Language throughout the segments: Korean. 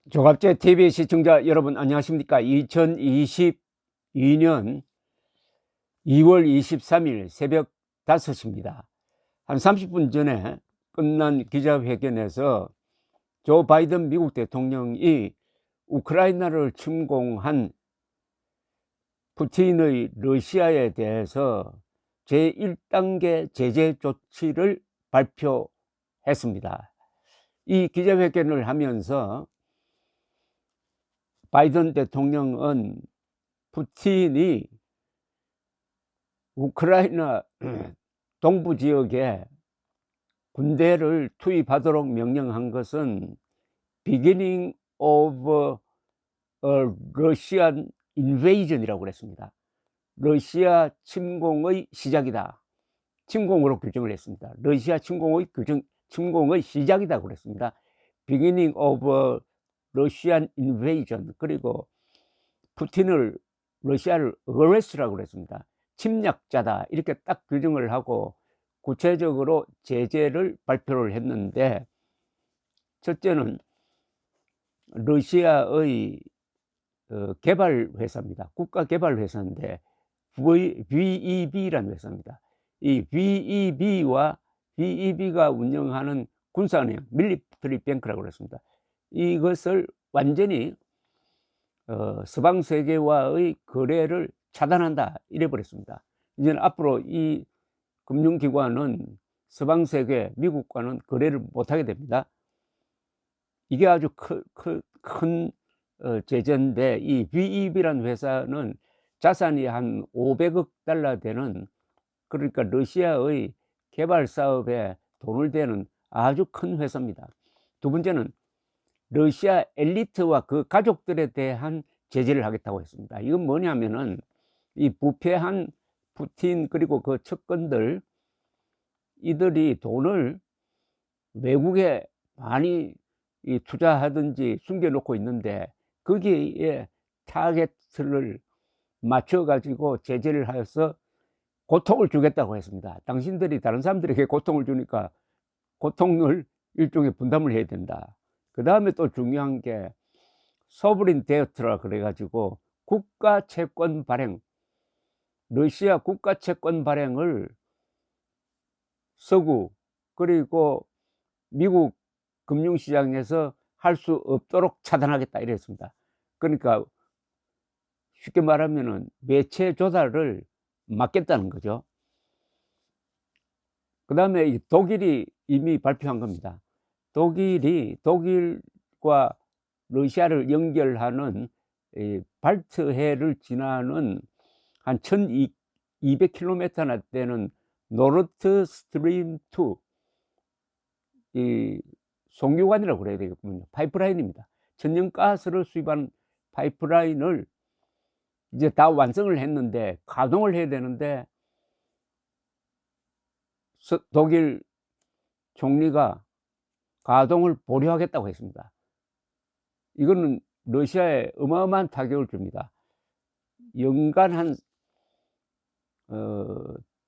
조갑제 TV 시청자 여러분 안녕하십니까? 2022년 2월 23일 새벽 5시입니다. 한 30분 전에 끝난 기자회견에서 조 바이든 미국 대통령이 우크라이나를 침공한 푸틴의 러시아에 대해서 제1단계 제재 조치를 발표했습니다. 이 기자회견을 하면서 바이든 대통령은 푸틴이 우크라이나 동부 지역에 군대를 투입하도록 명령한 것은 beginning of a Russian invasion이라고 그랬습니다. 러시아 침공의 시작이다. 침공으로 규정을 했습니다. 러시아 침공의 시작이다 그랬습니다. beginning of a Russian invasion. 그리고 푸틴을 러시아를 어레스트라고 그랬습니다. 침략자다 이렇게 딱 규정을 하고 구체적으로 제재를 발표를 했는데, 첫째는 러시아의 개발 회사입니다. 국가 개발 회사인데 VEB라는 회사입니다. 이 VEB가 운영하는 군사은행 밀리터리 뱅크라고 그랬습니다. 이것을 완전히 서방 세계와의 거래를 차단한다 이래 버렸습니다. 이제는 앞으로 이 금융기관은 서방 세계 미국과는 거래를 못하게 됩니다. 이게 아주 큰 제재인데, 이 VEB라는 회사는 자산이 한 500억 달러 되는, 그러니까 러시아의 개발 사업에 돈을 대는 아주 큰 회사입니다. 두 번째는 러시아 엘리트와 그 가족들에 대한 제재를 하겠다고 했습니다. 이건 뭐냐면은 이 부패한 푸틴 그리고 그 측근들, 이들이 돈을 외국에 많이 투자하든지 숨겨놓고 있는데 거기에 타겟을 맞춰가지고 제재를 하여서 고통을 주겠다고 했습니다. 당신들이 다른 사람들에게 고통을 주니까 고통을 일종의 분담을 해야 된다. 그 다음에 또 중요한 게 소브린 데어트라 그래가지고 국가 채권 발행, 러시아 국가 채권 발행을 서구 그리고 미국 금융시장에서 할 수 없도록 차단하겠다 이랬습니다. 그러니까 쉽게 말하면은 매체 조달을 막겠다는 거죠. 그 다음에 독일이 이미 발표한 겁니다. 독일과 러시아를 연결하는 발트해를 지나는 한 1200km나 되는 노르트 스트림 2, 이 송유관이라고 그래야 되겠군요. 파이프라인입니다. 천연가스를 수입한 파이프라인을 이제 다 완성을 했는데 가동을 해야 되는데 독일 총리가 가동을 보류하겠다고 했습니다. 이거는 러시아에 어마어마한 타격을 줍니다. 연간 한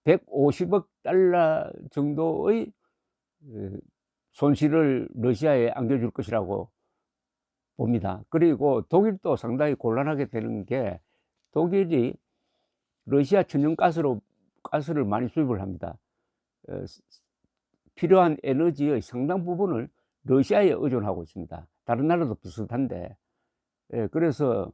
150억 달러 정도의 손실을 러시아에 안겨줄 것이라고 봅니다. 그리고 독일도 상당히 곤란하게 되는 게, 독일이 러시아 가스를 많이 수입을 합니다. 필요한 에너지의 상당 부분을 러시아에 의존하고 있습니다. 다른 나라도 비슷한데, 그래서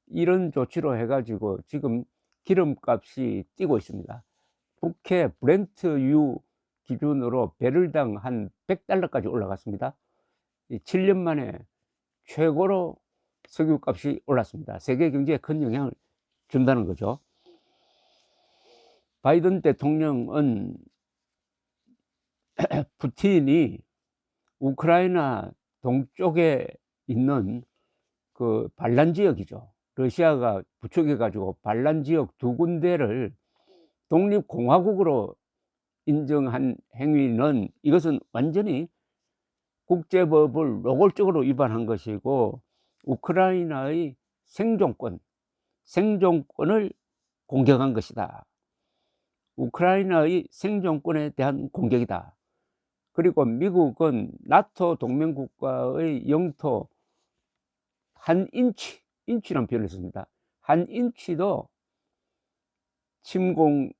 이런 조치로 해가지고 지금 기름값이 뛰고 있습니다. 북해 브렌트유 기준으로 배럴당 한 100달러까지 올라갔습니다. 7년 만에 최고로 석유값이 올랐습니다. 세계 경제에 큰 영향을 준다는 거죠. 바이든 대통령은 푸틴이 우크라이나 동쪽에 있는 그 반란 지역이죠. 러시아가 부추겨 가지고 반란 지역 두 군데를 독립공화국으로 인정한 행위는, 이것은 완전히 국제법을 노골적으로 위반한 것이고 우크라이나의 생존권을 공격한 것이다. 우크라이나의 생존권에 대한 공격이다. 그리고 미국은 나토 동맹국가의 영토 한 인치라는 표현을 썼습니다. 한 인치도 침공을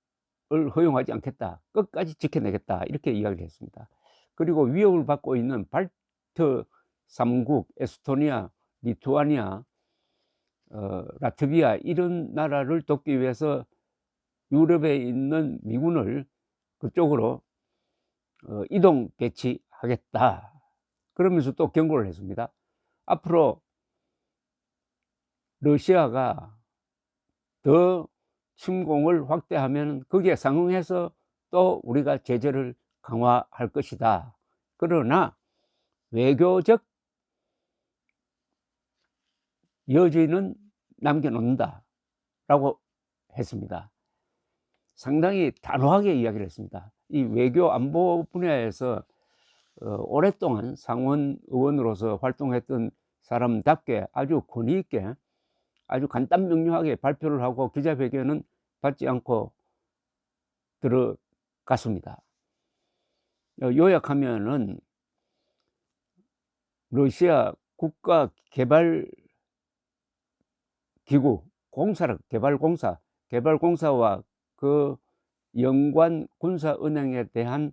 허용하지 않겠다. 끝까지 지켜내겠다. 이렇게 이야기를 했습니다. 그리고 위협을 받고 있는 발트 3국, 에스토니아, 리투아니아, 라트비아 이런 나라를 돕기 위해서 유럽에 있는 미군을 그쪽으로 이동 배치하겠다. 그러면서 또 경고를 했습니다. 앞으로 러시아가 더 침공을 확대하면 거기에 상응해서 또 우리가 제재를 강화할 것이다. 그러나 외교적 여지는 남겨놓는다 라고 했습니다. 상당히 단호하게 이야기를 했습니다. 이 외교 안보 분야에서 오랫동안 상원 의원으로서 활동했던 사람답게 아주 권위 있게 아주 간단명료하게 발표를 하고 기자회견은 받지 않고 들어갔습니다. 요약하면은 러시아 국가개발기구 개발공사와 그 연관 군사은행에 대한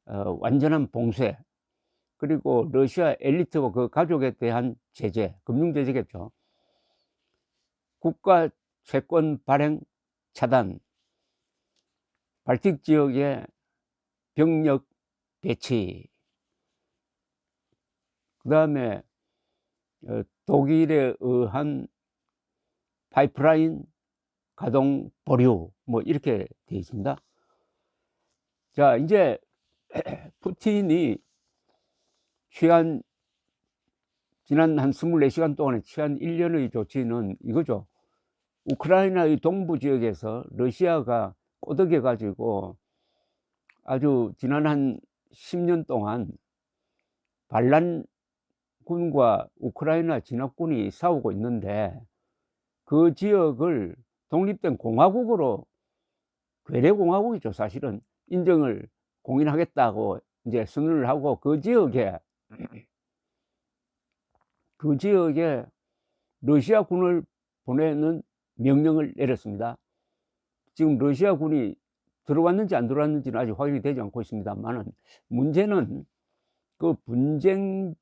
완전한 봉쇄, 그리고 러시아 엘리트와 그 가족에 대한 제재, 금융제재겠죠. 국가 채권 발행 차단, 발틱 지역의 병력 배치, 그 다음에 독일에 의한 파이프라인 가동 보류, 뭐 이렇게 되어 있습니다. 자, 이제 푸틴이 지난 한 24시간 동안에 취한 일련의 조치는 이거죠. 우크라이나의 동부 지역에서 러시아가 꼬드겨 가지고 아주 지난 한 10년 동안 반란군과 우크라이나 진압군이 싸우고 있는데 그 지역을 독립된 공화국으로, 괴뢰공화국이죠. 사실은 인정을 공인하겠다고 이제 선언을 하고 그 지역에 러시아군을 보내는 명령을 내렸습니다. 지금 러시아군이 들어왔는지 안 들어왔는지는 아직 확인이 되지 않고 있습니다만은, 문제는 그 분쟁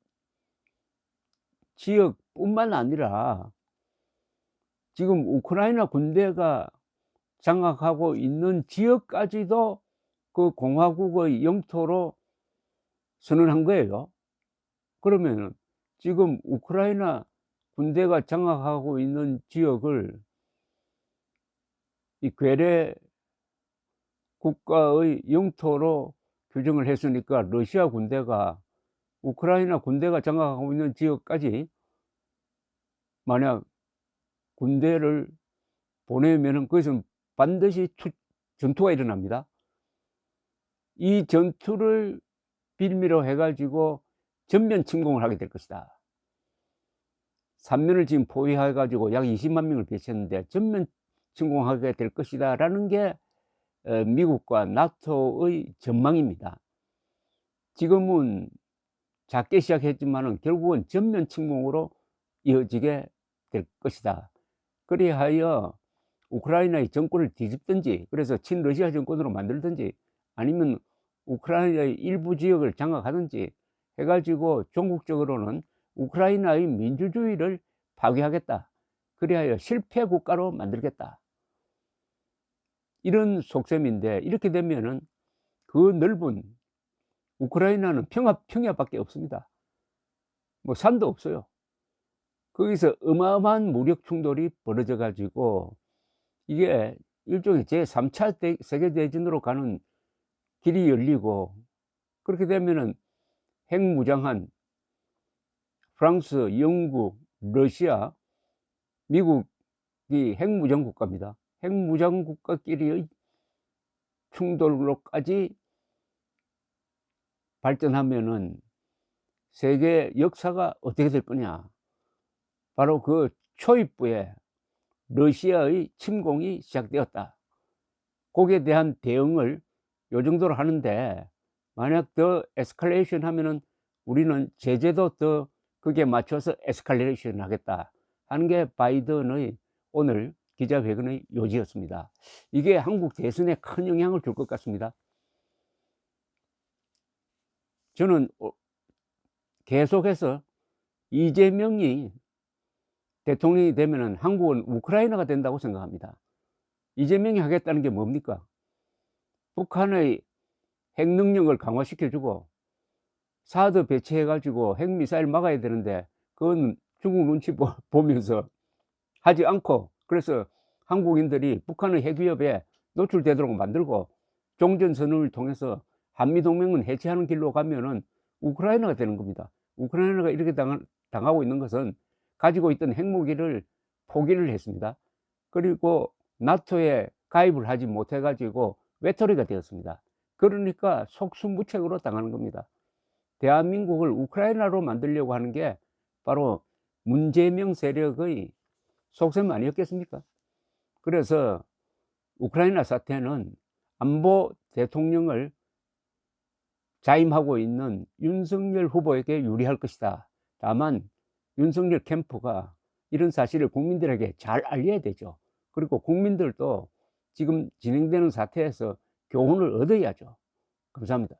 지역뿐만 아니라 지금 우크라이나 군대가 장악하고 있는 지역까지도 그 공화국의 영토로 선언한 거예요. 그러면 지금 우크라이나 군대가 장악하고 있는 지역을 이 괴뢰 국가의 영토로 규정을 했으니까 러시아 군대가 우크라이나 군대가 장악하고 있는 지역까지 만약 군대를 보내면은 거기서 반드시 전투가 일어납니다. 이 전투를 빌미로 해가지고 전면 침공을 하게 될 것이다. 삼면을 지금 포위해가지고 약 20만 명을 배치했는데 전면 침공하게 될 것이다 라는 게 미국과 나토의 전망입니다. 지금은 작게 시작했지만은 결국은 전면 침공으로 이어지게 될 것이다. 그리하여 우크라이나의 정권을 뒤집든지, 그래서 친러시아 정권으로 만들든지, 아니면 우크라이나의 일부 지역을 장악하든지 해가지고 종국적으로는 우크라이나의 민주주의를 파괴하겠다. 그리하여 실패 국가로 만들겠다. 이런 속셈인데, 이렇게 되면은 그 넓은 우크라이나는 평야밖에 없습니다. 뭐 산도 없어요. 거기서 어마어마한 무력 충돌이 벌어져 가지고 이게 일종의 제3차 세계대전으로 가는 길이 열리고, 그렇게 되면은 핵무장한 프랑스, 영국, 러시아, 미국이 핵무장 국가입니다. 핵무장 국가끼리의 충돌로까지 발전하면은 세계 역사가 어떻게 될 거냐. 바로 그 초입부에 러시아의 침공이 시작되었다. 거기에 대한 대응을 요 정도로 하는데, 만약 더 에스컬레이션 하면은 우리는 제재도 더 그게 맞춰서 에스컬레이션 하겠다 하는 게 바이든의 오늘 기자회견의 요지였습니다. 이게 한국 대선에 큰 영향을 줄 것 같습니다. 저는 계속해서 이재명이 대통령이 되면은 한국은 우크라이나가 된다고 생각합니다. 이재명이 하겠다는 게 뭡니까? 북한의 핵 능력을 강화시켜 주고 사드 배치해 가지고 핵미사일 막아야 되는데 그건 중국 눈치 보면서 하지 않고, 그래서 한국인들이 북한의 핵 위협에 노출되도록 만들고 종전선언을 통해서 한미동맹은 해체하는 길로 가면은 우크라이나가 되는 겁니다. 우크라이나가 이렇게 당하고 있는 것은 가지고 있던 핵무기를 포기를 했습니다. 그리고 나토에 가입을 하지 못해 가지고 외톨이가 되었습니다. 그러니까 속수무책으로 당하는 겁니다. 대한민국을 우크라이나로 만들려고 하는 게 바로 문재명 세력의 속셈 아니었겠습니까? 그래서 우크라이나 사태는 안보 대통령을 자임하고 있는 윤석열 후보에게 유리할 것이다. 다만 윤석열 캠프가 이런 사실을 국민들에게 잘 알려야 되죠. 그리고 국민들도 지금 진행되는 사태에서 교훈을 얻어야죠. 감사합니다.